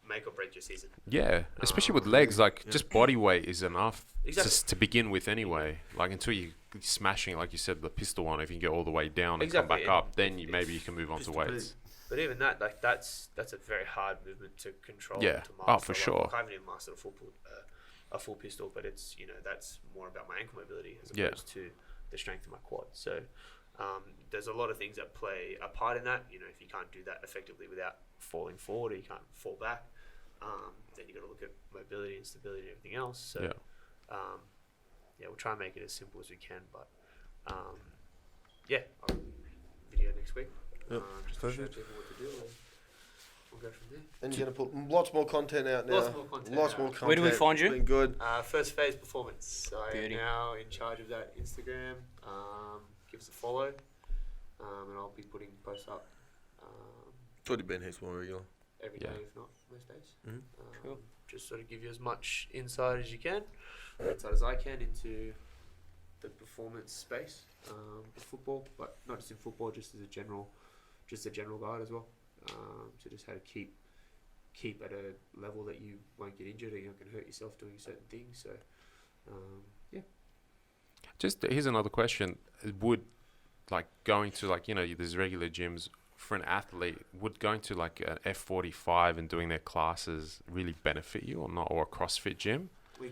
make or break your season. Yeah, especially with legs, like just body weight is enough Exactly. to begin with anyway. Like until you're smashing, like you said, the pistol one, if you can get all the way down and come back up, then maybe you can move on to weights. But even that, like that's a very hard movement to control. Yeah. To Oh, master. for Like, sure. I haven't even mastered a full pistol, but it's that's more about my ankle mobility as opposed to the strength of my quad. So there's a lot of things that play a part in that. If you can't do that effectively without falling forward, or you can't fall back, then you got to look at mobility and stability and everything else. So we'll try and make it as simple as we can. But I'll video next week. Just to show people what to do, and we'll go from there. And you're going to put lots more content out now. Lots more content. Where do we find you? Been good. First Phase Performance. So I am Beauty. now in charge of that Instagram. Give us a follow, and I'll be putting posts up Thought you'd been heaps more regular. every day, if not most days. Cool. Just sort of give you as much insight as you can, insight as I can into the performance space of football, but not just in football, just as a general guide as well. So just how to keep at a level that you won't get injured or you're not going to hurt yourself doing certain things. So Just here's another question: would like going to there's regular gyms for an athlete? Would going to like an F45 and doing their classes really benefit you or not, or a CrossFit gym? we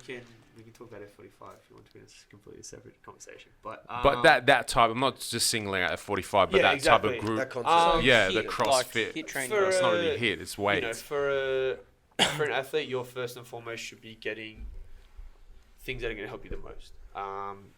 can talk about F45 if you want to. It's a completely separate conversation. But that type, I'm not just singling out F45, but Yeah, that exactly. type of group. That concept. The HIIT, CrossFit. like HIIT training. For It's not really HIIT, it's weights. For an athlete, your first and foremost should be getting things that are going to help you the most.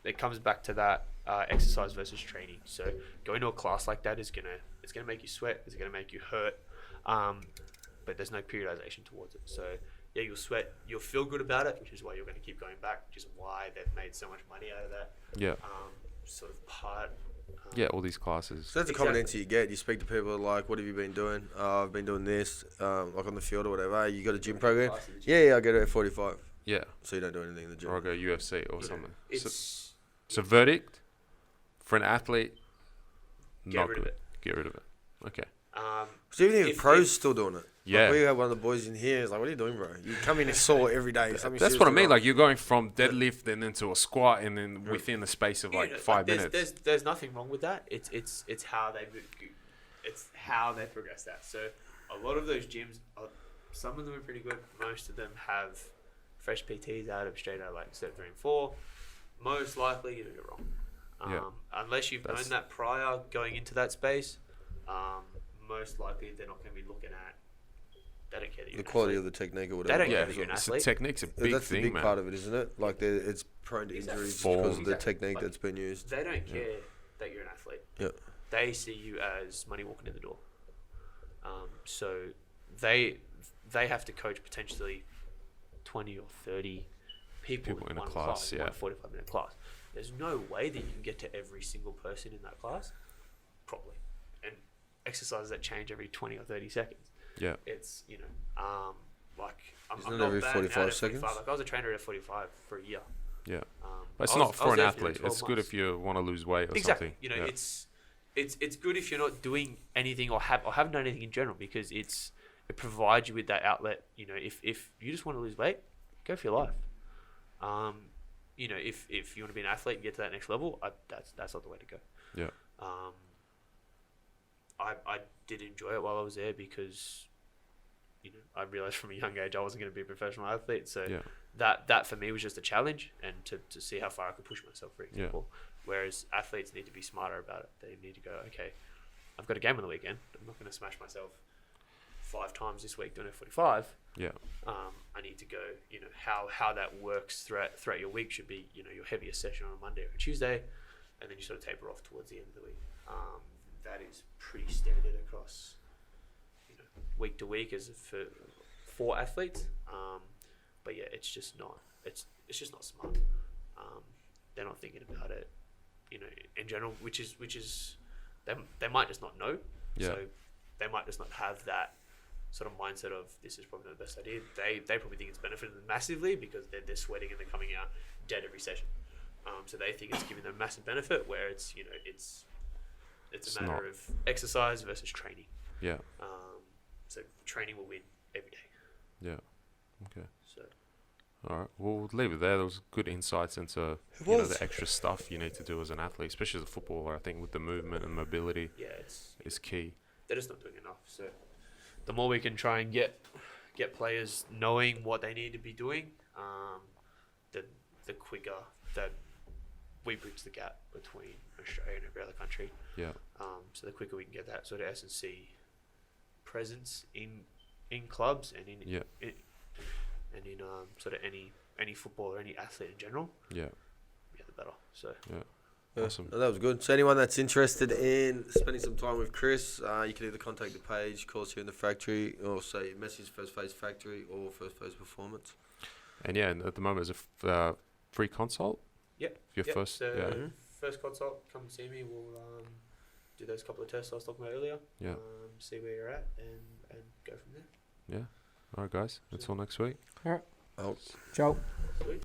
It comes back to that exercise versus training. So going to a class like that it's gonna make you sweat. It's gonna make you hurt. But there's no periodization towards it. So yeah, you'll sweat. You'll feel good about it, which is why you're going to keep going back. Which is why they've made so much money out of that. Yeah. Sort of part. All these classes. So that's a common answer you get. You speak to people like, what have you been doing? I've been doing this, like on the field or whatever. You got a gym program? Yeah, I go to F45. Yeah. So you don't do anything in the gym. Or I go UFC or something. It's So verdict for an athlete, Get not rid of good. it. Get rid of it. Okay. So even If- pros if- still doing it. Yeah. Like we have one of the boys in here. He's like, what are you doing, bro? You come in sore every day. Something That's what I seriously mean. wrong. Like you're going from deadlift and into a squat, and then within the space of like Yeah, 5 there's, minutes. There's nothing wrong with that. It's how they move. It's how they progress that. So a lot of those gyms, some of them are pretty good. Most of them have fresh PTs out of straight out like Cert 3 and 4. Most likely you're doing it wrong. Unless you've known that prior going into that space, most likely they're not going to be looking at. They don't care that you're the an quality athlete. of the technique or They whatever. don't Yeah, care that you're an athlete. technique's a big That's thing, the big man. part of it, isn't it? Like it's prone to Exactly. injuries Form. because of the Exactly. technique Like, that's been used. They don't care that you're an athlete. Yeah. They see you as money walking in the door. So they have to coach potentially 20 or 30 people in a one class, one yeah. 45-minute class. There's no way that you can get to every single person in that class properly. And exercises that change every 20 or 30 seconds. Yeah. It's, like I'm Isn't it not every bad 45 now at seconds? 45. Like I was a trainer at 45 for a year. Yeah. Um, But it's I not was- I for was an there for athlete. 12 It's good months. if you want to lose weight or Exactly. something. It's good if you're not doing anything or haven't done anything in general, because it's it provides you with that outlet. You know, if you just want to lose weight, go for your life. You know, if you want to be an athlete and get to that next level, that's not the way to go. Yeah. I did enjoy it while I was there because, you know, I realized from a young age I wasn't going to be a professional athlete. So Yeah. that for me was just a challenge, and to see how far I could push myself, for example. Whereas athletes need to be smarter about it. They need to go, okay, I've got a game on the weekend. I'm not going to smash myself 5 times this week doing F45. Yeah. I need to go, you know, how that works throughout your week should be, you know, your heaviest session on a Monday or a Tuesday, and then you sort of taper off towards the end of the week. That is pretty standard across, you know, week to week as for athletes. But yeah, it's just not not smart. They're not thinking about it, you know, in general, which is they might just not know. Yeah. So they might just not have that sort of mindset of this is probably the best idea. They probably think it's benefited them massively because they're sweating and they're coming out dead every session. So they think it's giving them massive benefit, where it's, you know, it's It's a matter not. of exercise versus training. Yeah. So training will win every day. Yeah. Okay. So All right. Well, we'll leave it there. There was good insights into the extra stuff you need to do as an athlete, especially as a footballer. I think with the movement and mobility yeah, is key. they're just not doing enough. So the more we can try and get players knowing what they need to be doing, the quicker that we bridge the gap between Australia and every other country. Yeah. So the quicker we can get that sort of S&C presence in clubs and in sort of any football or any athlete in general, Yeah. the better. So Yeah, Awesome. no, that was good. So anyone that's interested in spending some time with Chris, you can either contact the page, call us here in the factory, or say message First Phase Factory or First Phase Performance. And yeah, and at the moment, it's a free consult. Yep. Your first. So Yeah. first consult, come see me. We'll do those couple of tests I was talking about earlier. Yeah. See where you're at and go from there. Yeah. All right, guys. Until next week. Oh. Ciao. Sweet.